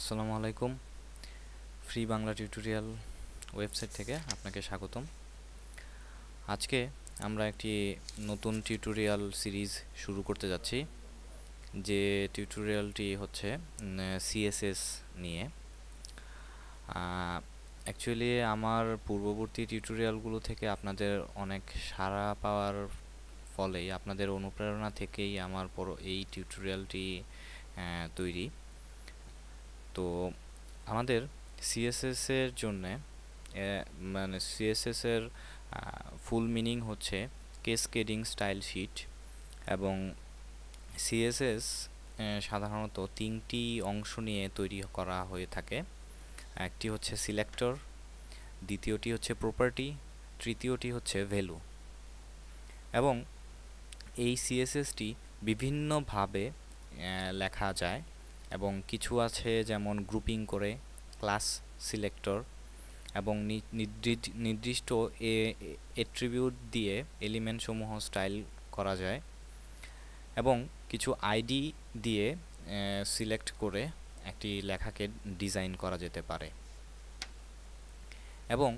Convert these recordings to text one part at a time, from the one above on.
আসসালামু আলাইকুম। Free Bangla tutorial website থেকে আপনাকে স্বাগতম। আজকে আমরা একটি নতুন টিউটোরিয়াল সিরিজ শুরু করতে যাচ্ছি, যে টিউটোরিয়ালটি হচ্ছে সিএসএস নিয়ে। অ্যাকচুয়ালি আমার পূর্ববর্তী টিউটোরিয়ালগুলো থেকে আপনাদের অনেক সাড়া পাওয়ার ফলেই, আপনাদের অনুপ্রেরণা থেকেই আমার এই টিউটোরিয়ালটি তৈরি। তো আমাদের সিএসএস এর জন্যে মানে সিএসএস এর ফুল মিনিং হচ্ছে ক্যাসকেডিং স্টাইল শিট, এবং সিএসএস সাধারণত তিনটি অংশ নিয়ে তৈরি করা হয়ে থাকে। একটি হচ্ছে সিলেক্টর, দ্বিতীয়টি হচ্ছে প্রপার্টি, তৃতীয়টি হচ্ছে ভ্যালু। এবং এই সিএসএসটি বিভিন্নভাবে লেখা যায়, এবং কিছু আছে যেমন গ্রুপিং করে, ক্লাস সিলেক্টর, এবং নির্দিষ্ট অ্যাট্রিবিউট দিয়ে এলিমেন্ট সমূহ স্টাইল করা যায়, এবং কিছু আইডি দিয়ে সিলেক্ট করে একটি লেখাকে ডিজাইন করা যেতে পারে। এবং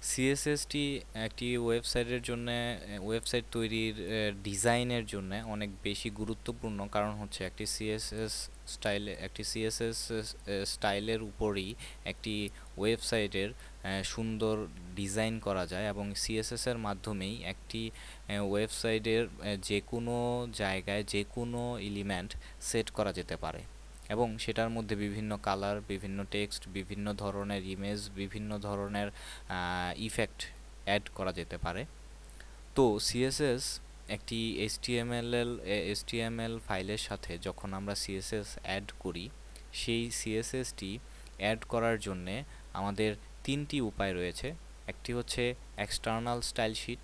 সিএসএসটি একটি ওয়েবসাইটের জন্য, ওয়েবসাইট তৈরির ডিজাইনের জন্য অনেক বেশি গুরুত্বপূর্ণ, কারণ হচ্ছে একটি সিএসএস স্টাইলের উপরই একটি ওয়েবসাইটের সুন্দর ডিজাইন করা যায়, এবং সিএসএস এর মাধ্যমেই একটি ওয়েবসাইটের যে কোনো জায়গায় যে কোনো এলিমেন্ট সেট করা যেতে পারে, এবং সেটার মধ্যে বিভিন্ন কালার, বিভিন্ন টেক্সট, বিভিন্ন ধরনের ইমেজ, বিভিন্ন ধরনের ইফেক্ট অ্যাড করা যেতে পারে। তো সিএসএস একটি এইচটিএমএল ফাইলের সাথে যখন আমরা সিএসএস অ্যাড করি, সেই সিএসএসটি অ্যাড করার জন্যে আমাদের তিনটি উপায় রয়েছে। একটি হচ্ছে এক্সটার্নাল স্টাইল শিট,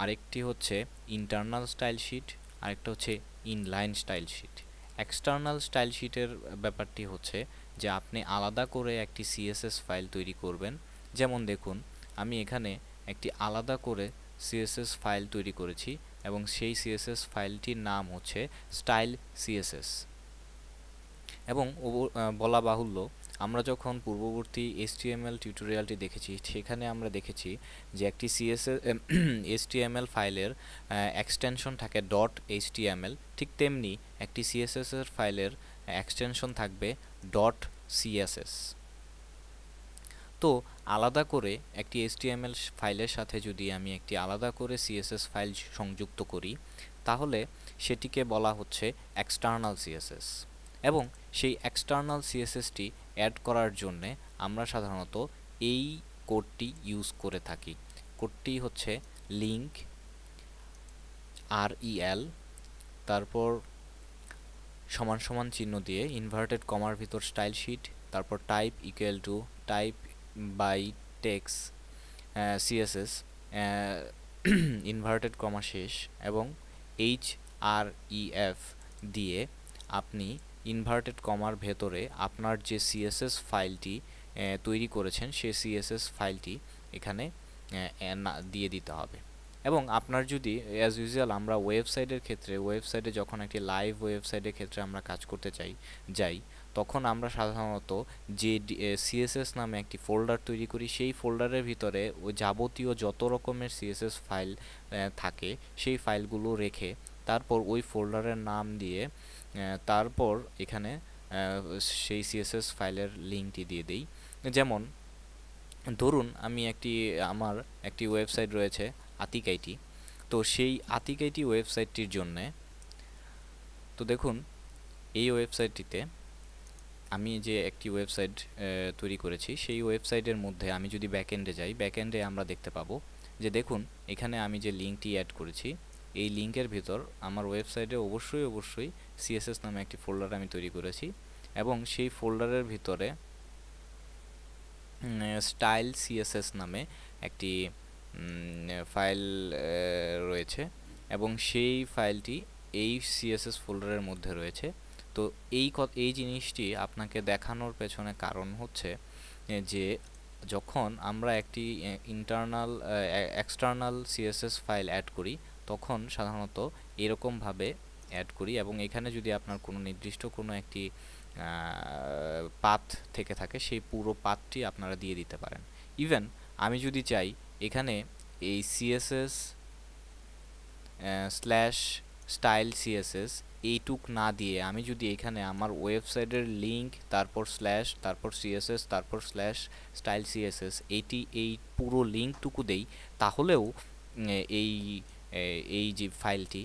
আরেকটি হচ্ছে ইন্টারনাল স্টাইল শিট, আরেকটা হচ্ছে inline style sheet. External style শিটের ব্যাপারটি হচ্ছে যে আপনি আলাদা করে একটি সিএসএস ফাইল তৈরি করবেন। যেমন দেখুন, আমি এখানে একটি আলাদা করে সিএসএস ফাইল তৈরি করেছি, এবং সেই সিএসএস ফাইলটির নাম হচ্ছে স্টাইল সিএসএস। এবং বলা বাহুল্য, আমরা যখন পূর্ববর্তী এইচটিএমএল টিউটোরিয়ালটি দেখেছি, সেখানে আমরা দেখেছি যে একটি এইচটিএমএল ফাইলের এক্সটেনশন থাকে .html, ঠিক তেমনি একটি সিএসএস এর ফাইলের এক্সটেনশন থাকবে .css। তো আলাদা করে একটি এইচটিএমএল ফাইলের সাথে যদি আমি একটি আলাদা করে সিএসএস ফাইল সংযুক্ত করি, তাহলে সেটিকে বলা হচ্ছে এক্সটার্নাল সিএসএস। এবং সেই এক্সটার্নাল সিএসএসটি অ্যাড করার জন্যে আমরা সাধারণত এই কোডটি ইউজ করে থাকি। কোডটি হচ্ছে লিঙ্ক REL, তারপর সমান সমান চিহ্ন দিয়ে ইনভার্টেড কমার ভিতর স্টাইল শিট, তারপর type equal to type by text CSS, inverted comma শেষ, এবং HREF দিয়ে আপনি ইনভার্টেড কমার ভেতরে আপনার যে সিএসএস ফাইলটি তৈরি করেছেন, সেই সিএসএস ফাইলটি এখানে দিয়ে দিতে হবে। এবং আপনার যদি অ্যাজ ইউজুয়াল আমরা ওয়েবসাইটের ক্ষেত্রে, ওয়েবসাইটে যখন একটি লাইভ ওয়েবসাইটের ক্ষেত্রে আমরা কাজ করতে যাই, তখন আমরা সাধারণত যে সিএসএস নামে একটি ফোল্ডার তৈরি করি, সেই ফোল্ডারের ভিতরে ওই যাবতীয় যত রকমের সিএসএস ফাইল থাকে, সেই ফাইলগুলো রেখে তারপর ওই ফোল্ডারের নাম দিয়ে তারপর এখানে সেই সিএসএস ফাইলের লিঙ্কটি দিয়ে দেই। যেমন ধরুন আমার একটি ওয়েবসাইট রয়েছে আতিক আইটি। তো সেই আতিক আইটি ওয়েবসাইটটির জন্যে, তো দেখুন এই ওয়েবসাইটটিতে আমি যে একটি ওয়েবসাইট তৈরি করেছি, সেই ওয়েবসাইটের মধ্যে আমি যদি ব্যাকএন্ডে যাই, ব্যাকএন্ডে আমরা দেখতে পাবো যে দেখুন এখানে আমি যে লিঙ্কটি অ্যাড করেছি, এই লিঙ্কের ভিতর আমার ওয়েবসাইটে অবশ্যই সিএসএস নামে একটি ফোল্ডার আমি তৈরি করেছি, এবং সেই ফোল্ডারের ভিতরে স্টাইল সিএসএস নামে একটি ফাইল রয়েছে, এবং সেই ফাইলটি এই সিএসএস ফোল্ডারের মধ্যে রয়েছে। তো এই জিনিসটি আপনাকে দেখানোর পেছনে কারণ হচ্ছে যে যখন আমরা একটি এক্সটার্নাল সিএসএস ফাইল অ্যাড করি, তখন সাধারণত এরকমভাবে অ্যাড করি, এবং এখানে যদি আপনার কোনো নির্দিষ্ট কোনো একটি পাথ থেকে থাকে সেই পুরো পাথটি আপনারা দিয়ে দিতে পারেন। ইভেন আমি যদি চাই এখানে এই সিএসএস স্ল্যাশ স্টাইল সিএসএস এইটুক না দিয়ে আমি যদি এখানে আমার ওয়েবসাইটের লিঙ্ক তারপর স্ল্যাশ তারপর সিএসএস তারপর স্ল্যাশ স্টাইল সিএসএস এই পুরো লিঙ্কটুকু দেই, তাহলেও এই এই যে ফাইলটি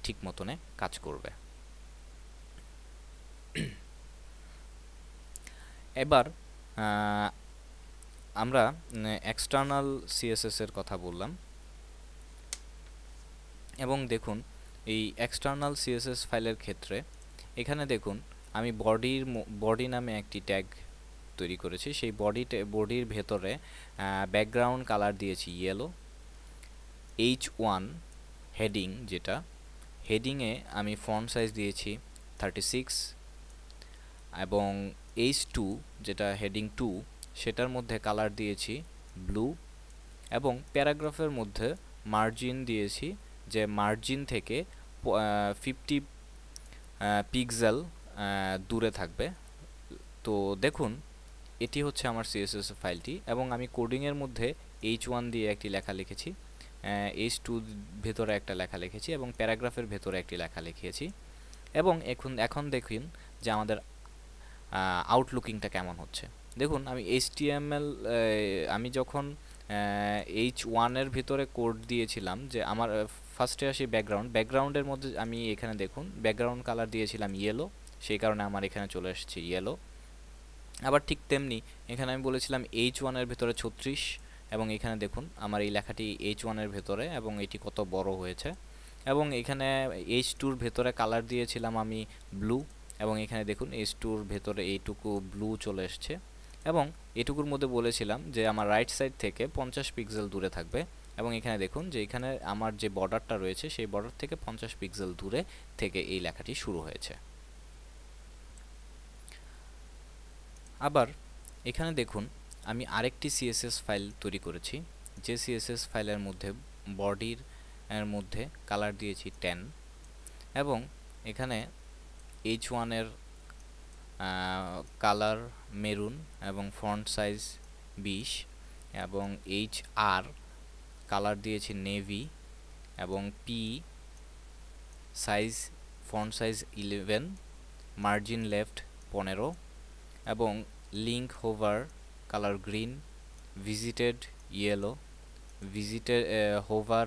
ঠিক মতনে কাজ করবে। এবার আমরা এক্সটার্নাল সিএসএস এর কথা বললাম, এবং দেখুন এই এক্সটার্নাল সিএসএস ফাইলের ক্ষেত্রে এখানে দেখুন আমি বডি নামে একটি ট্যাগ তৈরি করেছি। সেই বডির ভেতরে ব্যাকগ্রাউন্ড কালার দিয়েছি ইয়েলো। H1 হেডিং, যেটা হেডিংয়ে আমি ফন্ট সাইজ দিয়েছি 36, এবং H2 যেটা হেডিং 2 সেটার মধ্যে কালার দিয়েছি ব্লু, এবং প্যারাগ্রাফের মধ্যে মার্জিন দিয়েছি যে মার্জিন থেকে 50 পিক্সেল দূরে থাকবে। তো দেখুন এটি হচ্ছে আমার সিএসএস ফাইলটি, এবং আমি কোডিংয়ের মধ্যে H1 দিয়ে একটি লেখা লিখেছি, H2 ভেতরে একটা লেখা লিখেছি, এবং প্যারাগ্রাফের ভেতরে একটি লেখা লিখিয়েছি। এবং এখন দেখুন যে আমাদের আউটলুকিংটা কেমন হচ্ছে। দেখুন আমি HTML আমি যখন H1 এর ভিতরে কোড দিয়েছিলাম, যে আমার ফার্স্টে আসি ব্যাকগ্রাউন্ডের মধ্যে আমি এখানে দেখুন ব্যাকগ্রাউন্ড কালার দিয়েছিলাম ইয়েলো, সেই কারণে আমার এখানে চলে এসেছে ইয়েলো। আবার ঠিক তেমনি এখানে আমি বলেছিলাম H1 এর ভিতরে 36, এবং এখানে দেখুন আমার এই লেখাটি H1 এর ভেতরে, এবং এটি কত বড় হয়েছে। এবং এখানে H2 এর ভেতরে কালার দিয়েছিলাম আমি ব্লু, এবং এখানে দেখুন H2 এর ভেতরে এইটুকু ব্লু চলে এসছে। এবং এটুকুর মধ্যে বলেছিলাম যে আমার রাইট সাইড থেকে 50 পিক্সেল দূরে থাকবে, এবং এখানে দেখুন যে এখানে আমার যে বর্ডারটা রয়েছে সেই বর্ডার থেকে 50 পিক্সেল দূরে থেকে এই লেখাটি শুরু হয়েছে। আবার এখানে দেখুন আমি আরেকটি সিএসএস ফাইল তৈরি করেছি, যে সিএসএস ফাইলের মধ্যে বডির এর মধ্যে কালার দিয়েছি 10, এবং এখানে H1 এর কালার মেরুন, এবং ফন্ট সাইজ 20, এবং HR কালার দিয়েছি নেভি, এবং P size font size 11, margin left 15, এবং link hover colour green, visited yellow, visited hover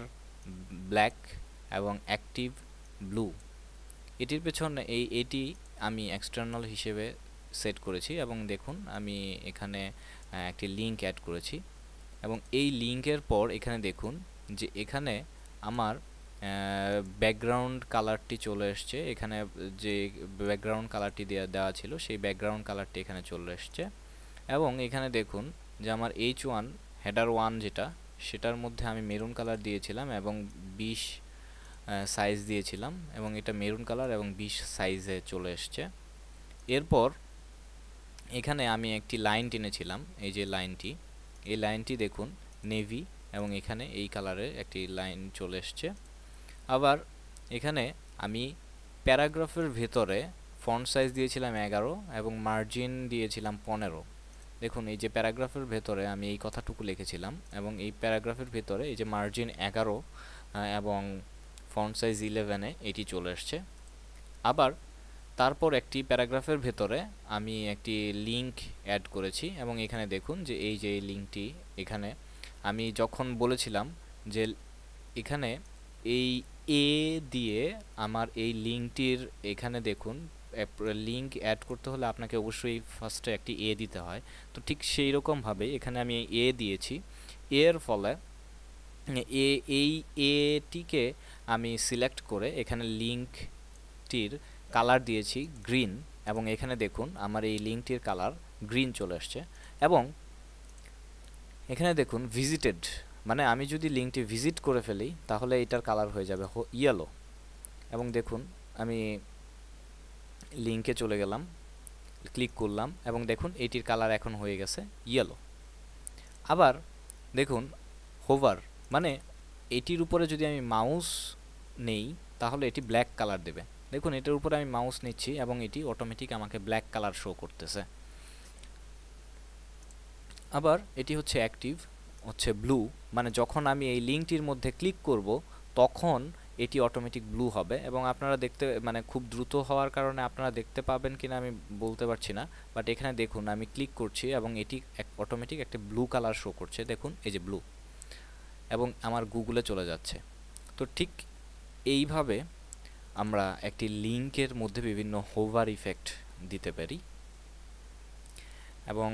black, এবং অ্যাক্টিভ ব্লু। এটির পেছনে এটি আমি এক্সটার্নাল হিসেবে সেট করেছি, এবং দেখুন আমি এখানে একটি লিঙ্ক অ্যাড করেছি, এবং এই লিঙ্কের পর এখানে দেখুন যে এখানে আমার ব্যাকগ্রাউন্ড কালারটি চলে এসছে। এখানে যে ব্যাকগ্রাউন্ড কালারটি দেওয়া ছিল সেই ব্যাকগ্রাউন্ড কালারটি এখানে চলে এসছে, এবং এখানে দেখুন যে আমার H1 হেডার 1 যেটা, সেটার মধ্যে আমি মেরুন কালার দিয়েছিলাম এবং 20 সাইজ দিয়েছিলাম, এবং এটা মেরুন কালার এবং 20 সাইজে চলে এসছে। এরপর এখানে আমি একটি লাইন টেনেছিলাম, এই যে লাইনটি, এই লাইনটি দেখুন নেভি, এবং এখানে এই কালারের একটি লাইন চলে এসছে। আবার এখানে আমি প্যারাগ্রাফের ভেতরে ফন্ট সাইজ দিয়েছিলাম 11, এবং মার্জিন দিয়েছিলাম 15। দেখুন এই যে প্যারাগ্রাফের ভেতরে আমি এই কথাটুকু লিখেছিলাম, এবং এই প্যারাগ্রাফের ভেতরে এই যে মার্জিন 11 এবং ফন্ট সাইজ 11-এ এটি চলে আসছে। আবার তারপর একটি প্যারাগ্রাফের ভেতরে আমি একটি লিঙ্ক অ্যাড করেছি, এবং এখানে দেখুন যে এই যে লিঙ্কটি, এখানে আমি যখন বলেছিলাম যে এখানে এই এ দিয়ে আমার এই লিঙ্কটির, এখানে দেখুন লিঙ্ক অ্যাড করতে হলে আপনাকে অবশ্যই ফার্স্টে একটি এ দিতে হয়, তো ঠিক সেই রকমভাবে এখানে আমি এ দিয়েছি। এর ফলে এই এটিকে আমি সিলেক্ট করে এখানে লিঙ্কটির কালার দিয়েছি গ্রিন, এবং এখানে দেখুন আমার এই লিঙ্কটির কালার গ্রিন চলে আসছে। এবং এখানে দেখুন ভিজিটেড, মানে আমি যদি লিঙ্কটি ভিজিট করে ফেলি তাহলে এটার কালার হয়ে যাবে ইয়েলো। এবং দেখুন আমি লিঙ্কে চলে গেলাম, ক্লিক করলাম, এবং দেখুন এটির কালার এখন হয়ে গেছে ইয়েলো। আবার দেখুন হোভার, মানে এটির উপরে যদি আমি মাউস নেই তাহলে এটি ব্ল্যাক কালার দেবে। দেখুন এটার উপরে আমি মাউস নিচ্ছি এবং এটি অটোমেটিক আমাকে ব্ল্যাক কালার শো করতেছে। আবার এটি হচ্ছে অ্যাক্টিভ, হচ্ছে ব্লু, মানে যখন আমি এই লিঙ্কটির মধ্যে ক্লিক করব তখন এটি অটোমেটিক ব্লু হবে এবং আপনারা দেখতে মানে খুব দ্রুত হওয়ার কারণে আপনারা দেখতে পাবেন কিনা আমি বলতে পারছি না, বাট এখানে দেখুন আমি ক্লিক করছি এবং এটি অটোমেটিক একটা ব্লু কালার শো করছে, দেখুন এই যে ব্লু, এবং আমার গুগলে চলে যাচ্ছে। তো ঠিক এইভাবে আমরা একটি লিঙ্কের মধ্যে বিভিন্ন হোভার ইফেক্ট দিতে পারি। এবং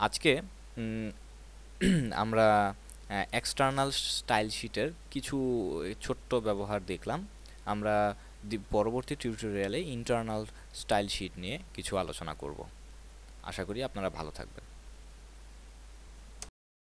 আজকে আমরা এক্সটার্নাল স্টাইল শিটের কিছু ছোট্ট ব্যবহার দেখলাম। আমরা পরবর্তী টিউটোরিয়ালে ইন্টারনাল স্টাইল শিট নিয়ে কিছু আলোচনা করব। আশা করি আপনারা ভালো থাকবেন।